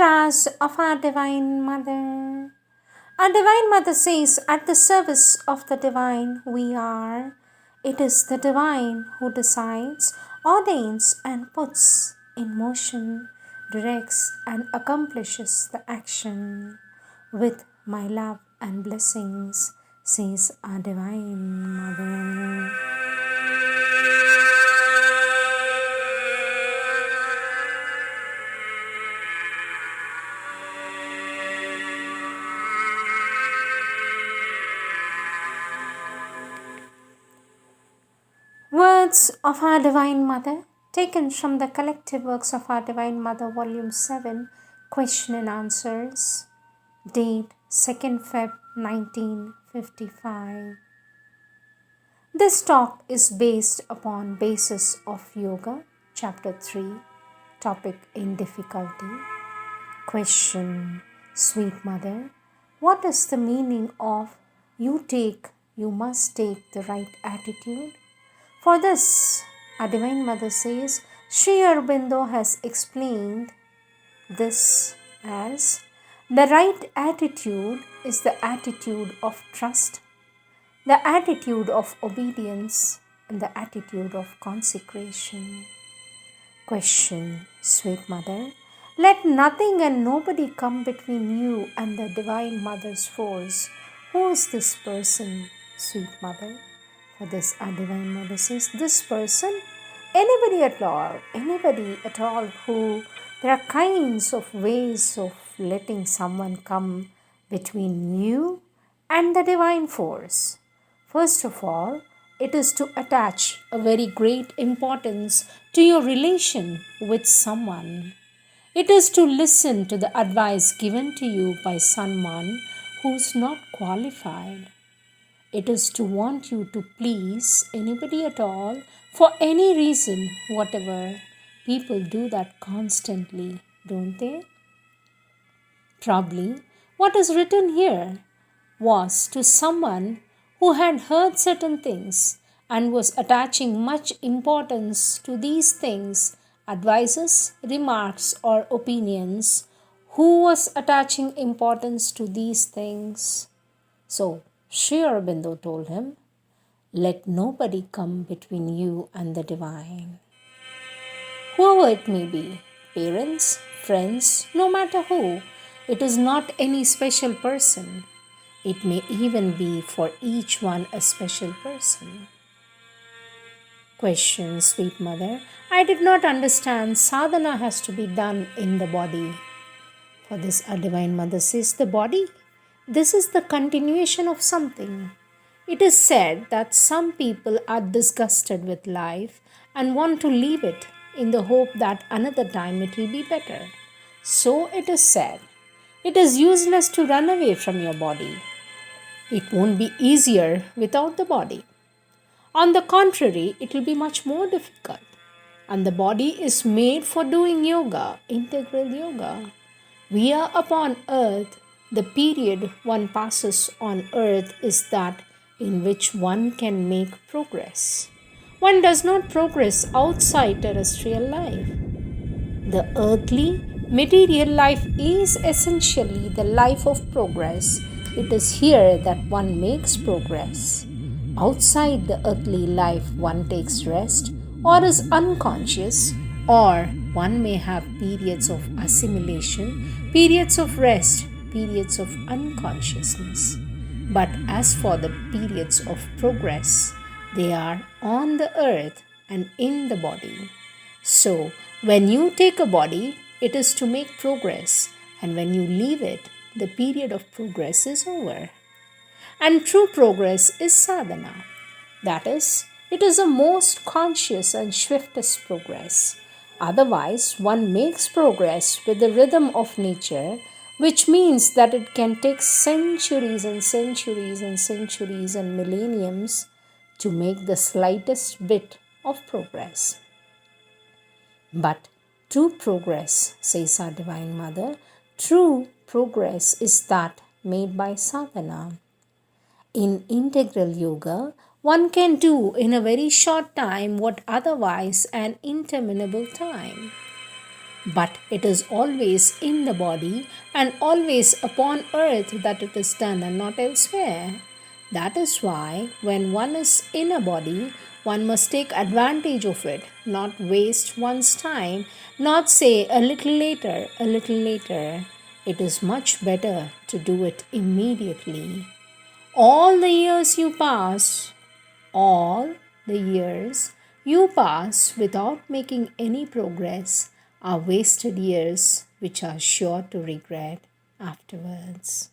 mantras of our Divine Mother. Our Divine Mother says, at the service of the Divine we are. It is the Divine who decides, ordains, and puts in motion, directs, and accomplishes the action. With my love and blessings, says our Divine Mother. Words of our Divine Mother, taken from the collective works of our Divine Mother, Volume 7, Question and Answers, date 2nd Feb 1955. This talk is based upon Basis of Yoga, Chapter 3, Topic in Difficulty. Question: Sweet Mother, what is the meaning of you must take the right attitude? For this, our Divine Mother says, Sri Aurobindo has explained this as the right attitude is the attitude of trust, the attitude of obedience, and the attitude of consecration. Question: Sweet Mother, let nothing and nobody come between you and the Divine Mother's force. Who is this person, Sweet Mother? For this, our Divine Mother says, this person, anybody at all who, there are kinds of ways of letting someone come between you and the divine force. First of all, it is to attach a very great importance to your relation with someone. It is to listen to the advice given to you by someone who is not qualified. It is to want you to please anybody at all for any reason, whatever. People do that constantly, don't they? Probably what is written here was to someone who had heard certain things and was attaching much importance to these things, advices, remarks, or opinions, who was attaching importance to these things. So, Sri Aurobindo told him, let nobody come between you and the divine. Whoever it may be, parents, friends, no matter who, it is not any special person. It may even be for each one a special person. Question: Sweet Mother, I did not understand sadhana has to be done in the body. For this, our Divine Mother says, the body, this is the continuation of something. It is said that some people are disgusted with life and want to leave it in the hope that another time it will be better. So it is said. It is useless to run away from your body. It won't be easier without the body. On the contrary, it will be much more difficult. And the body is made for doing yoga, integral yoga. We are upon earth. The period one passes on earth is that in which one can make progress. One does not progress outside terrestrial life. The earthly, material life is essentially the life of progress. It is here that one makes progress. Outside the earthly life, one takes rest or is unconscious, or one may have periods of assimilation, periods of rest, periods of unconsciousness. But as for the periods of progress, they are on the earth and in the body. So, when you take a body, it is to make progress, and when you leave it, the period of progress is over. And true progress is sadhana. That is, it is the most conscious and swiftest progress. Otherwise, one makes progress with the rhythm of nature, which means that it can take centuries and centuries and centuries and millenniums to make the slightest bit of progress. But true progress, says our Divine Mother, true progress is that made by sadhana. In integral yoga, one can do in a very short time what otherwise an interminable time. But it is always in the body and always upon earth that it is done and not elsewhere. That is why, when one is in a body, one must take advantage of it, not waste one's time, not say a little later, a little later. It is much better to do it immediately. All the years you pass, all the years you pass without making any progress are wasted years which are sure to regret afterwards.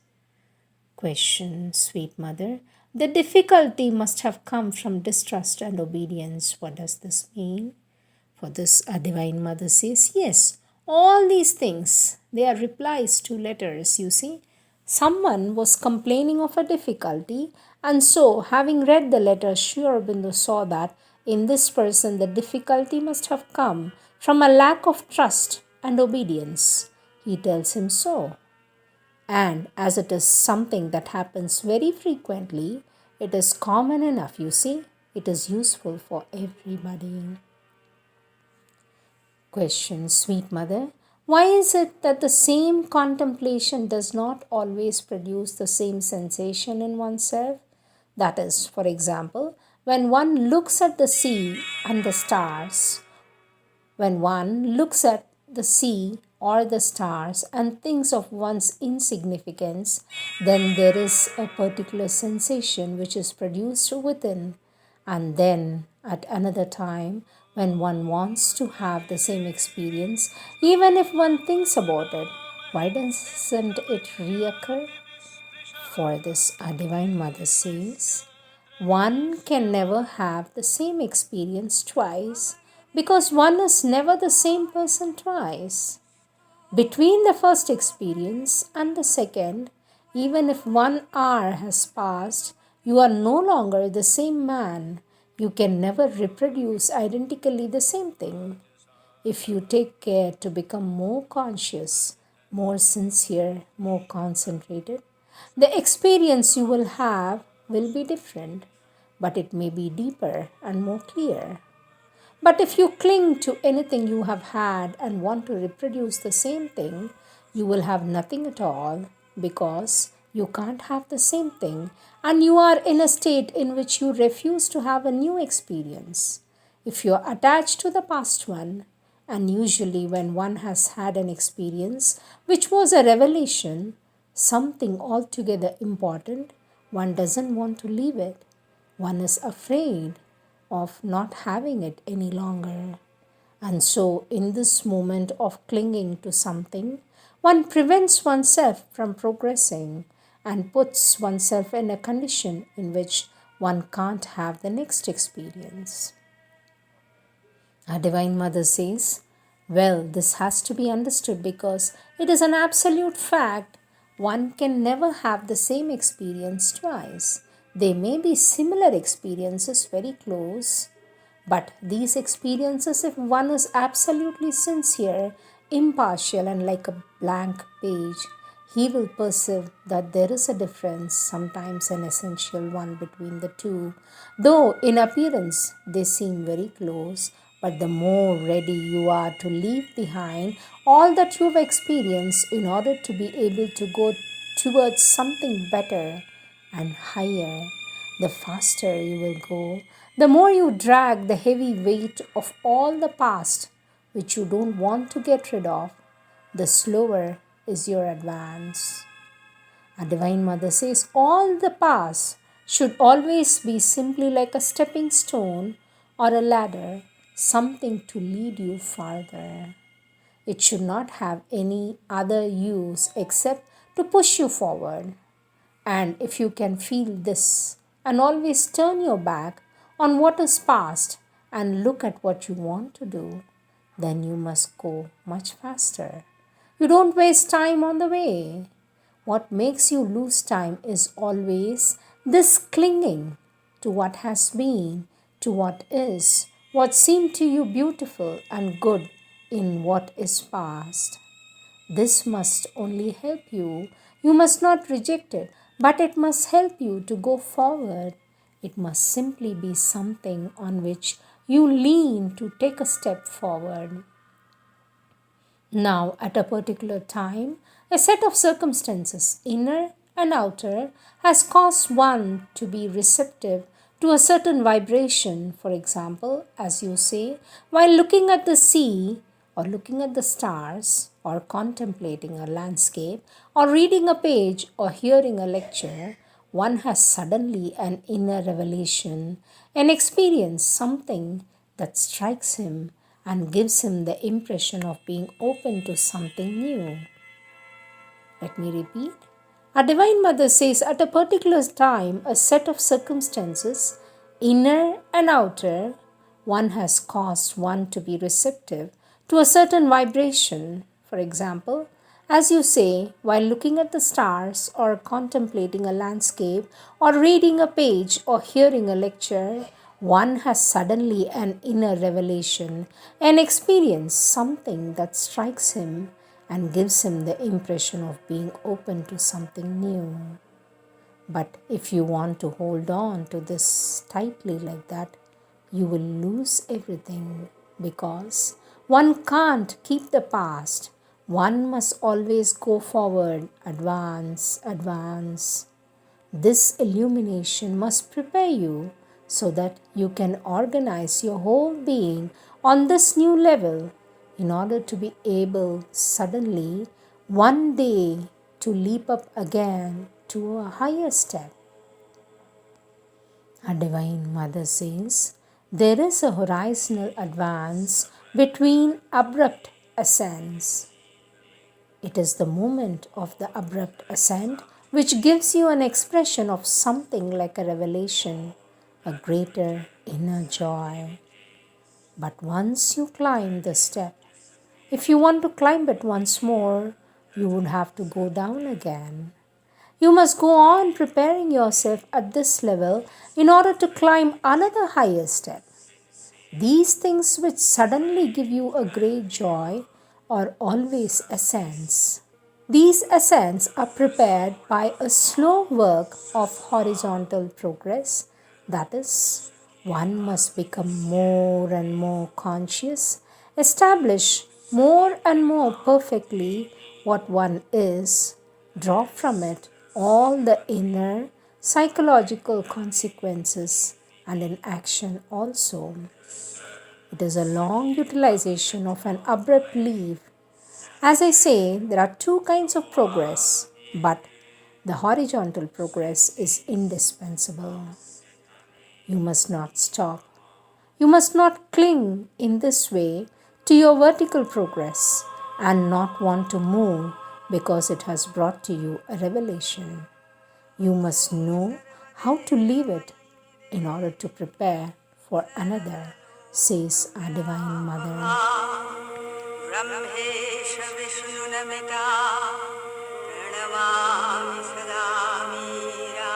Question, sweet mother. The difficulty must have come from distrust and obedience. What does this mean? For this, a divine mother says, yes, all these things, they are replies to letters, you see. Someone was complaining of a difficulty, and so, having read the letter, Sri Aurobindo saw that in this person the difficulty must have come from a lack of trust and obedience. He tells him so. And as it is something that happens very frequently, it is common enough, you see. It is useful for everybody. Question, sweet mother. Why is it that the same contemplation does not always produce the same sensation in oneself? That is, for example, when one looks at the sea and the stars, when one looks at the sea or the stars and thinks of one's insignificance, then there is a particular sensation which is produced within. And then at another time, when one wants to have the same experience, even if one thinks about it, why doesn't it reoccur? For this, our Divine Mother says, one can never have the same experience twice because one is never the same person twice. Between the first experience and the second, even if 1 hour has passed, you are no longer the same man. You can never reproduce identically the same thing. If you take care to become more conscious, more sincere, more concentrated, the experience you will have will be different, but it may be deeper and more clear. But if you cling to anything you have had and want to reproduce the same thing, you will have nothing at all because you can't have the same thing and you are in a state in which you refuse to have a new experience. If you are attached to the past one, and usually when one has had an experience which was a revelation, something altogether important, one doesn't want to leave it. One is afraid of not having it any longer. And so, in this moment of clinging to something, one prevents oneself from progressing and puts oneself in a condition in which one can't have the next experience. Our Divine Mother says, well, this has to be understood because it is an absolute fact. One can never have the same experience twice. They may be similar experiences, very close, but these experiences, if one is absolutely sincere, impartial, and like a blank page, he will perceive that there is a difference, sometimes an essential one, between the two. Though in appearance they seem very close, but the more ready you are to leave behind all that you've experienced in order to be able to go towards something better and higher, the faster you will go, the more you drag the heavy weight of all the past which you don't want to get rid of, the slower is your advance. Our Divine Mother says all the past should always be simply like a stepping stone or a ladder, something to lead you farther. It should not have any other use except to push you forward. And if you can feel this and always turn your back on what is past and look at what you want to do, then you must go much faster. You don't waste time on the way. What makes you lose time is always this clinging to what has been, to what is, what seemed to you beautiful and good in what is past. This must only help you. You must not reject it, but it must help you to go forward. It must simply be something on which you lean to take a step forward. Now, at a particular time, a set of circumstances, inner and outer, has caused one to be receptive to a certain vibration. For example, as you say, while looking at the sea, or looking at the stars, or contemplating a landscape, or reading a page, or hearing a lecture, one has suddenly an inner revelation, an experience, something that strikes him and gives him the impression of being open to something new. Let me repeat. Our Divine Mother says at a particular time, a set of circumstances, inner and outer, one has caused one to be receptive to a certain vibration. For example, as you say, while looking at the stars or contemplating a landscape or reading a page or hearing a lecture, one has suddenly an inner revelation, an experience, something that strikes him and gives him the impression of being open to something new. But if you want to hold on to this tightly like that, you will lose everything because one can't keep the past. One must always go forward, advance, advance. This illumination must prepare you so that you can organize your whole being on this new level in order to be able suddenly one day to leap up again to a higher step. Our Divine Mother says, there is a horizontal advance between abrupt ascents. It is the moment of the abrupt ascent which gives you an expression of something like a revelation, a greater inner joy. But once you climb the step, if you want to climb it once more, you would have to go down again. You must go on preparing yourself at this level in order to climb another higher step. These things which suddenly give you a great joy are always ascents. These ascents are prepared by a slow work of horizontal progress. That is, one must become more and more conscious, establish more and more perfectly what one is, draw from it all the inner psychological consequences and in action also. It is a long utilization of an abrupt leave. As I say, there are two kinds of progress, but the horizontal progress is indispensable. You must not stop. You must not cling in this way to your vertical progress and not want to move because it has brought to you a revelation. You must know how to leave it in order to prepare for another, says our Divine Mother. Brahmesh विष्णुनमिता प्रणमामि सदा मीरा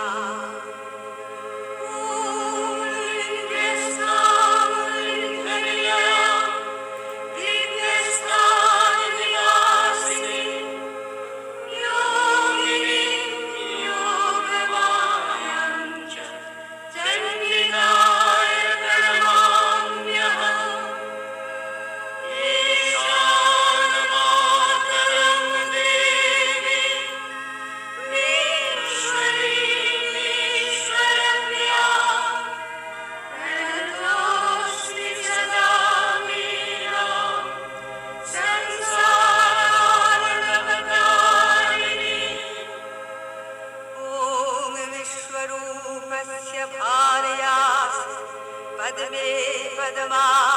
पद्मे पद्मा